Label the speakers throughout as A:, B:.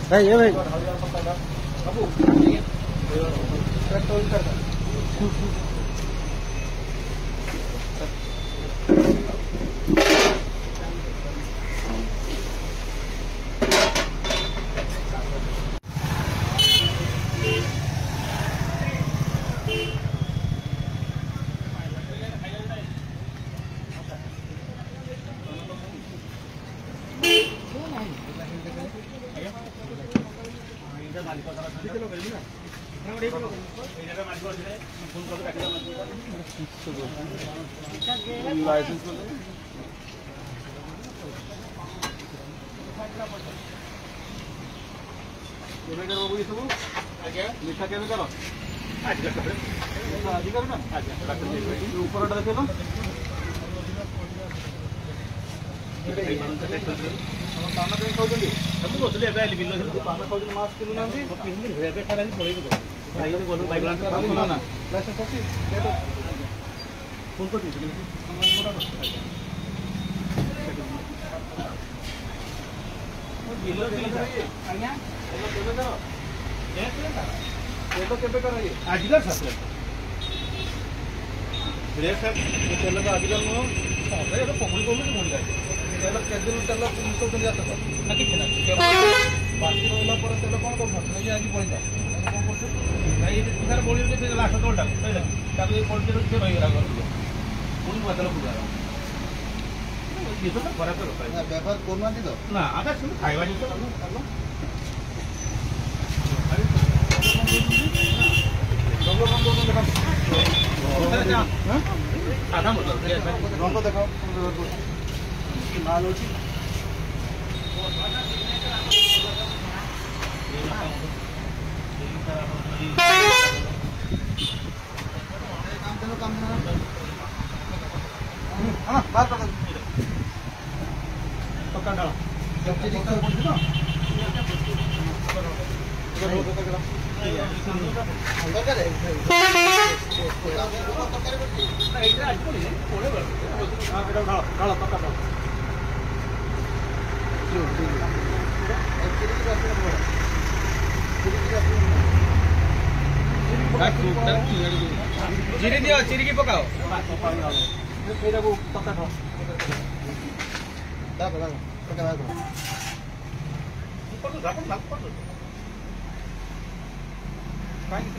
A: भाई ये भाई मीठा केवे कर आज कर ना ऊपर देख लो पान कहीं खाऊँगी सब बसले बिल पान खाऊ मास्क किणुना फोन कर आजिकल तेल तो आजिकल नुह पकड़ी कौन मुझे तेल केदिन तेल मिसाऊँ ना कि बाकी रहा तेल कौन कर आज पड़ा कौन कर लास्ट तोटा पलटे रहीगला पुणी तेल पूजा जिस खराब व्यवहार करना तो ना आगे खावा जिस साधा रंग देख माल अच्छी बाहर पक्का डाल चिरी दियो चिरी की पकाओ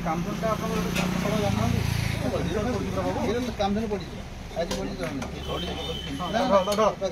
A: काम काम पड़ी आज पड़ी